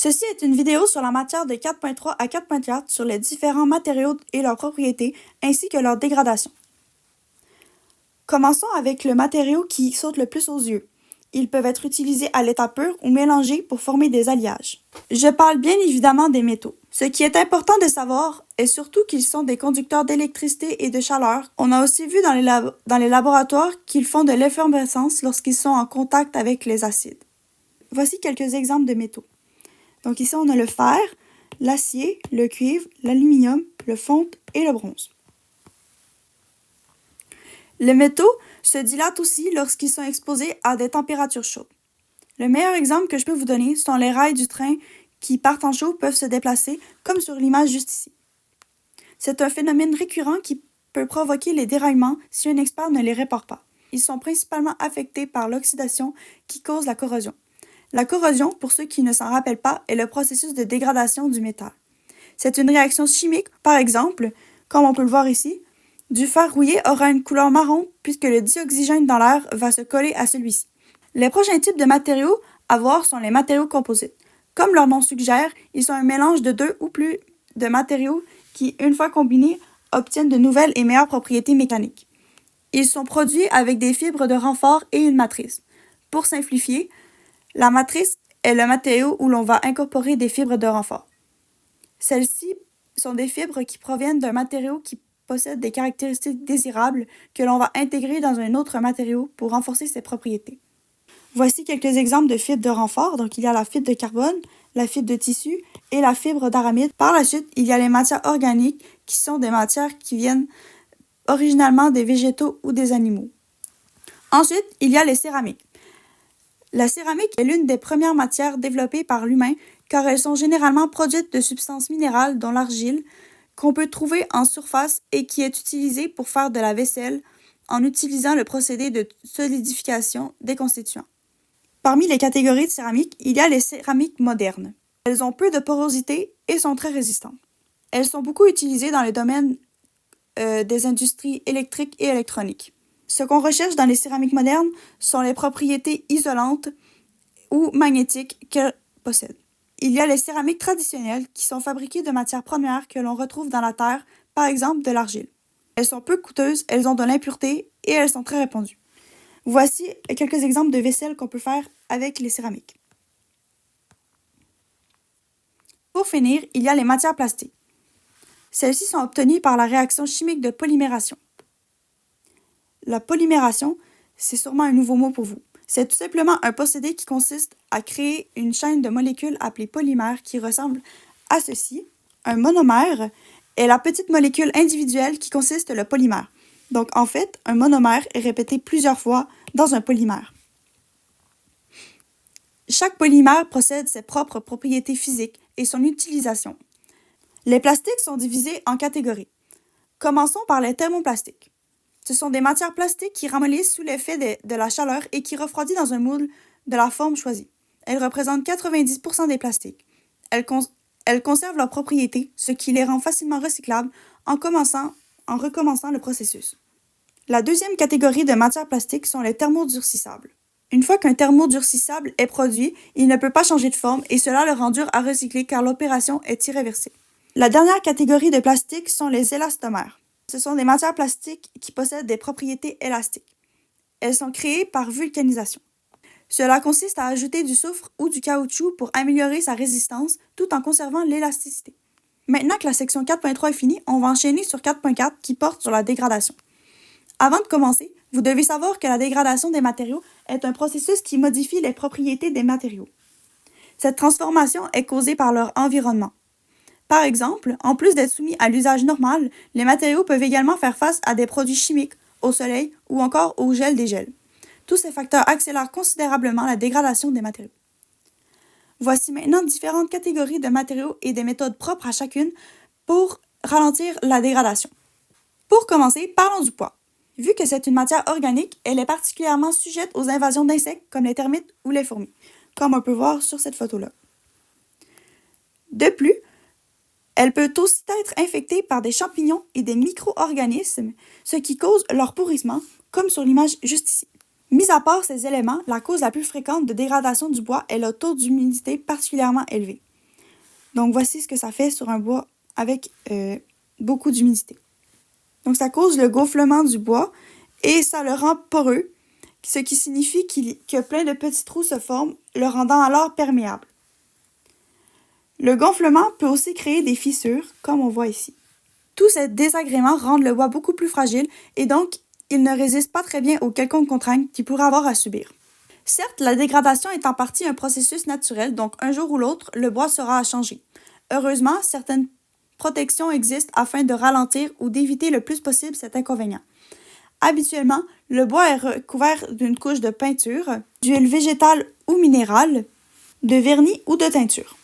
Ceci est une vidéo sur la matière de 4.3 à 4.4 sur les différents matériaux et leurs propriétés, ainsi que leur dégradation. Commençons avec le matériau qui saute le plus aux yeux. Ils peuvent être utilisés à l'état pur ou mélangés pour former des alliages. Je parle bien évidemment des métaux. Ce qui est important de savoir est surtout qu'ils sont des conducteurs d'électricité et de chaleur. On a aussi vu dans les laboratoires qu'ils font de l'effervescence lorsqu'ils sont en contact avec les acides. Voici quelques exemples de métaux. Donc ici, on a le fer, l'acier, le cuivre, l'aluminium, le fonte et le bronze. Les métaux se dilatent aussi lorsqu'ils sont exposés à des températures chaudes. Le meilleur exemple que je peux vous donner sont les rails du train qui partent en chaud peuvent se déplacer, comme sur l'image juste ici. C'est un phénomène récurrent qui peut provoquer les déraillements si un expert ne les répare pas. Ils sont principalement affectés par l'oxydation qui cause la corrosion. La corrosion, pour ceux qui ne s'en rappellent pas, est le processus de dégradation du métal. C'est une réaction chimique, par exemple, comme on peut le voir ici, du fer rouillé aura une couleur marron puisque le dioxygène dans l'air va se coller à celui-ci. Les prochains types de matériaux à voir sont les matériaux composites. Comme leur nom suggère, ils sont un mélange de deux ou plus de matériaux qui, une fois combinés, obtiennent de nouvelles et meilleures propriétés mécaniques. Ils sont produits avec des fibres de renfort et une matrice. Pour simplifier, la matrice est le matériau où l'on va incorporer des fibres de renfort. Celles-ci sont des fibres qui proviennent d'un matériau qui possède des caractéristiques désirables que l'on va intégrer dans un autre matériau pour renforcer ses propriétés. Voici quelques exemples de fibres de renfort. Donc, il y a la fibre de carbone, la fibre de tissu et la fibre d'aramide. Par la suite, il y a les matières organiques qui sont des matières qui viennent originalement des végétaux ou des animaux. Ensuite, il y a les céramiques. La céramique est l'une des premières matières développées par l'humain car elles sont généralement produites de substances minérales dont l'argile, qu'on peut trouver en surface et qui est utilisée pour faire de la vaisselle en utilisant le procédé de solidification des constituants. Parmi les catégories de céramique, il y a les céramiques modernes. Elles ont peu de porosité et sont très résistantes. Elles sont beaucoup utilisées dans le domaine des industries électriques et électroniques. Ce qu'on recherche dans les céramiques modernes sont les propriétés isolantes ou magnétiques qu'elles possèdent. Il y a les céramiques traditionnelles qui sont fabriquées de matières premières que l'on retrouve dans la terre, par exemple de l'argile. Elles sont peu coûteuses, elles ont de l'impureté et elles sont très répandues. Voici quelques exemples de vaisselle qu'on peut faire avec les céramiques. Pour finir, il y a les matières plastiques. Celles-ci sont obtenues par la réaction chimique de polymération. La polymération, c'est sûrement un nouveau mot pour vous. C'est tout simplement un procédé qui consiste à créer une chaîne de molécules appelée polymère qui ressemble à ceci. Un monomère est la petite molécule individuelle qui consiste le polymère. Donc, en fait, un monomère est répété plusieurs fois dans un polymère. Chaque polymère possède ses propres propriétés physiques et son utilisation. Les plastiques sont divisés en catégories. Commençons par les thermoplastiques. Ce sont des matières plastiques qui ramollissent sous l'effet de la chaleur et qui refroidissent dans un moule de la forme choisie. Elles représentent 90% des plastiques. Elles conservent leurs propriétés, ce qui les rend facilement recyclables en recommençant le processus. La deuxième catégorie de matières plastiques sont les thermodurcissables. Une fois qu'un thermodurcissable est produit, il ne peut pas changer de forme et cela le rend dur à recycler car l'opération est irréversible. La dernière catégorie de plastiques sont les élastomères. Ce sont des matières plastiques qui possèdent des propriétés élastiques. Elles sont créées par vulcanisation. Cela consiste à ajouter du soufre ou du caoutchouc pour améliorer sa résistance tout en conservant l'élasticité. Maintenant que la section 4.3 est finie, on va enchaîner sur 4.4 qui porte sur la dégradation. Avant de commencer, vous devez savoir que la dégradation des matériaux est un processus qui modifie les propriétés des matériaux. Cette transformation est causée par leur environnement. Par exemple, en plus d'être soumis à l'usage normal, les matériaux peuvent également faire face à des produits chimiques, au soleil ou encore au gel des gels. Tous ces facteurs accélèrent considérablement la dégradation des matériaux. Voici maintenant différentes catégories de matériaux et des méthodes propres à chacune pour ralentir la dégradation. Pour commencer, parlons du poids. Vu que c'est une matière organique, elle est particulièrement sujette aux invasions d'insectes comme les termites ou les fourmis, comme on peut voir sur cette photo-là. De plus, elle peut aussi être infectée par des champignons et des micro-organismes, ce qui cause leur pourrissement, comme sur l'image juste ici. Mis à part ces éléments, la cause la plus fréquente de dégradation du bois est le taux d'humidité particulièrement élevé. Donc voici ce que ça fait sur un bois avec beaucoup d'humidité. Donc ça cause le gonflement du bois et ça le rend poreux, ce qui signifie que plein de petits trous se forment, le rendant alors perméable. Le gonflement peut aussi créer des fissures, comme on voit ici. Tous ces désagréments rendent le bois beaucoup plus fragile et donc il ne résiste pas très bien aux quelconques contraintes qu'il pourrait avoir à subir. Certes, la dégradation est en partie un processus naturel, donc un jour ou l'autre, le bois sera à changer. Heureusement, certaines protections existent afin de ralentir ou d'éviter le plus possible cet inconvénient. Habituellement, le bois est recouvert d'une couche de peinture, d'huile végétale ou minérale, de vernis ou de teinture.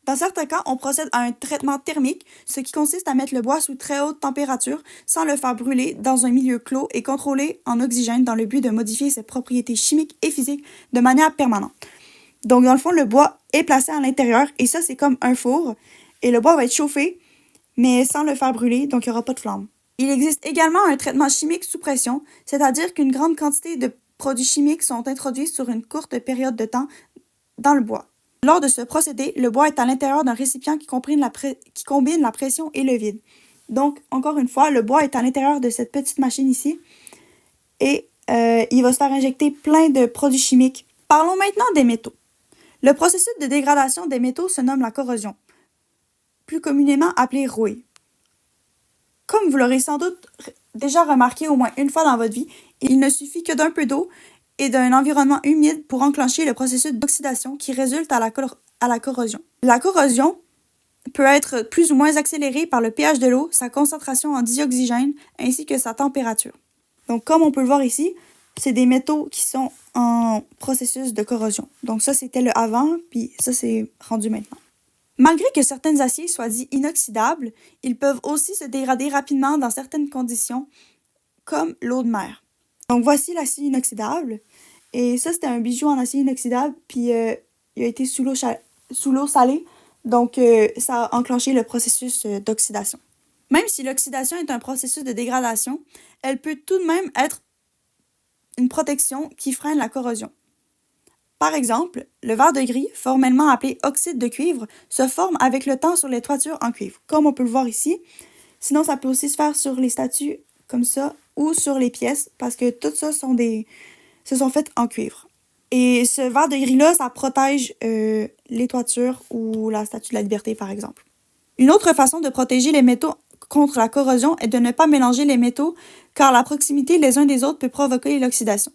Dans certains cas, on procède à un traitement thermique, ce qui consiste à mettre le bois sous très haute température sans le faire brûler dans un milieu clos et contrôlé en oxygène dans le but de modifier ses propriétés chimiques et physiques de manière permanente. Donc, dans le fond, le bois est placé à l'intérieur et ça, c'est comme un four. Et le bois va être chauffé, mais sans le faire brûler, donc il n'y aura pas de flamme. Il existe également un traitement chimique sous pression, c'est-à-dire qu'une grande quantité de produits chimiques sont introduits sur une courte période de temps dans le bois. Lors de ce procédé, le bois est à l'intérieur d'un récipient qui combine la pression et le vide. Donc, encore une fois, le bois est à l'intérieur de cette petite machine ici et il va se faire injecter plein de produits chimiques. Parlons maintenant des métaux. Le processus de dégradation des métaux se nomme la corrosion, plus communément appelée rouille. Comme vous l'aurez sans doute déjà remarqué au moins une fois dans votre vie, il ne suffit que d'un peu d'eau et d'un environnement humide pour enclencher le processus d'oxydation qui résulte à la corrosion. La corrosion peut être plus ou moins accélérée par le pH de l'eau, sa concentration en dioxygène ainsi que sa température. Donc comme on peut le voir ici, c'est des métaux qui sont en processus de corrosion. Donc ça c'était le avant, puis ça c'est rendu maintenant. Malgré que certains aciers soient dits inoxydables, ils peuvent aussi se dégrader rapidement dans certaines conditions, comme l'eau de mer. Donc voici l'acier inoxydable. Et ça, c'était un bijou en acier inoxydable, puis il a été sous l'eau salée, donc ça a enclenché le processus d'oxydation. Même si l'oxydation est un processus de dégradation, elle peut tout de même être une protection qui freine la corrosion. Par exemple, le verre de gris, formellement appelé oxyde de cuivre, se forme avec le temps sur les toitures en cuivre, comme on peut le voir ici. Sinon, ça peut aussi se faire sur les statues comme ça ou sur les pièces, parce que tout ça se sont faites en cuivre. Et ce verre de gris-là, ça protège les toitures ou la Statue de la Liberté, par exemple. Une autre façon de protéger les métaux contre la corrosion est de ne pas mélanger les métaux, car la proximité les uns des autres peut provoquer l'oxydation.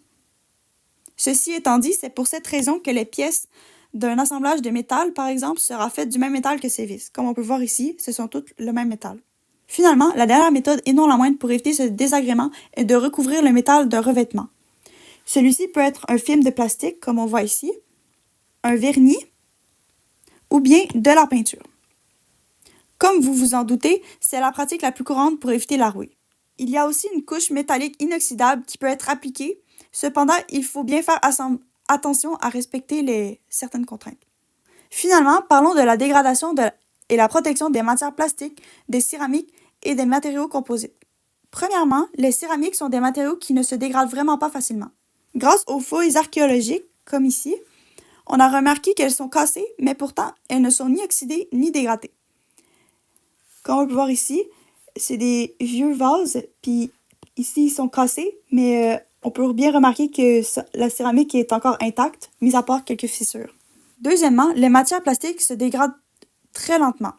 Ceci étant dit, c'est pour cette raison que les pièces d'un assemblage de métal, par exemple, sera faites du même métal que ces vis. Comme on peut voir ici, ce sont toutes le même métal. Finalement, la dernière méthode, et non la moindre pour éviter ce désagrément, est de recouvrir le métal d'un revêtement. Celui-ci peut être un film de plastique, comme on voit ici, un vernis, ou bien de la peinture. Comme vous vous en doutez, c'est la pratique la plus courante pour éviter la rouille. Il y a aussi une couche métallique inoxydable qui peut être appliquée. Cependant, il faut bien faire attention à respecter certaines contraintes. Finalement, parlons de la dégradation et la protection des matières plastiques, des céramiques et des matériaux composites. Premièrement, les céramiques sont des matériaux qui ne se dégradent vraiment pas facilement. Grâce aux fouilles archéologiques, comme ici, on a remarqué qu'elles sont cassées, mais pourtant, elles ne sont ni oxydées ni dégradées. Comme on peut voir ici, c'est des vieux vases, puis ici, ils sont cassés, mais on peut bien remarquer que la céramique est encore intacte, mis à part quelques fissures. Deuxièmement, les matières plastiques se dégradent très lentement,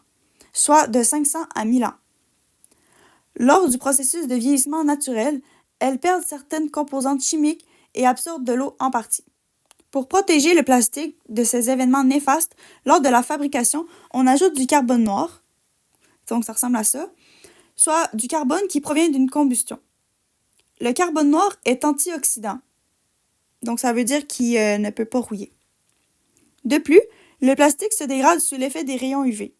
soit de 500 à 1000 ans. Lors du processus de vieillissement naturel, elles perdent certaines composantes chimiques et absorbent de l'eau en partie. Pour protéger le plastique de ces événements néfastes, lors de la fabrication, on ajoute du carbone noir, donc ça ressemble à ça, soit du carbone qui provient d'une combustion. Le carbone noir est antioxydant, donc ça veut dire qu'il ne peut pas rouiller. De plus, le plastique se dégrade sous l'effet des rayons UV.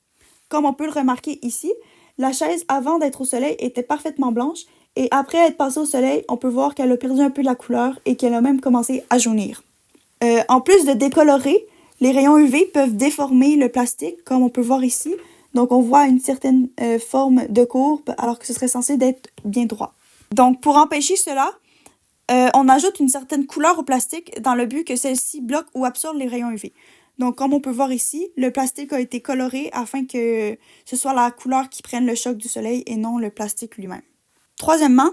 Comme on peut le remarquer ici, la chaise avant d'être au soleil était parfaitement blanche et après être passée au soleil, on peut voir qu'elle a perdu un peu de la couleur et qu'elle a même commencé à jaunir. En plus de décolorer, les rayons UV peuvent déformer le plastique, comme on peut voir ici. Donc, on voit une certaine forme de courbe, alors que ce serait censé d'être bien droit. Donc, pour empêcher cela, on ajoute une certaine couleur au plastique dans le but que celle-ci bloque ou absorbe les rayons UV. Donc, comme on peut voir ici, le plastique a été coloré afin que ce soit la couleur qui prenne le choc du soleil et non le plastique lui-même. Troisièmement,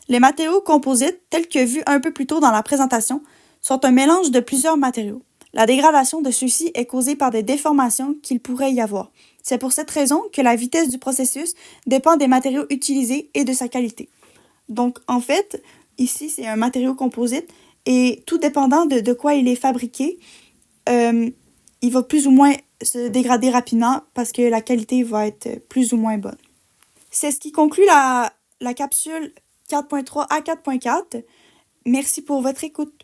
les matériaux composites, tels que vus un peu plus tôt dans la présentation, sont un mélange de plusieurs matériaux. La dégradation de ceux-ci est causée par des déformations qu'il pourrait y avoir. C'est pour cette raison que la vitesse du processus dépend des matériaux utilisés et de sa qualité. Donc, en fait, ici, c'est un matériau composite et tout dépendant de quoi il est fabriqué, il va plus ou moins se dégrader rapidement parce que la qualité va être plus ou moins bonne. C'est ce qui conclut la capsule 4.3 à 4.4. Merci pour votre écoute.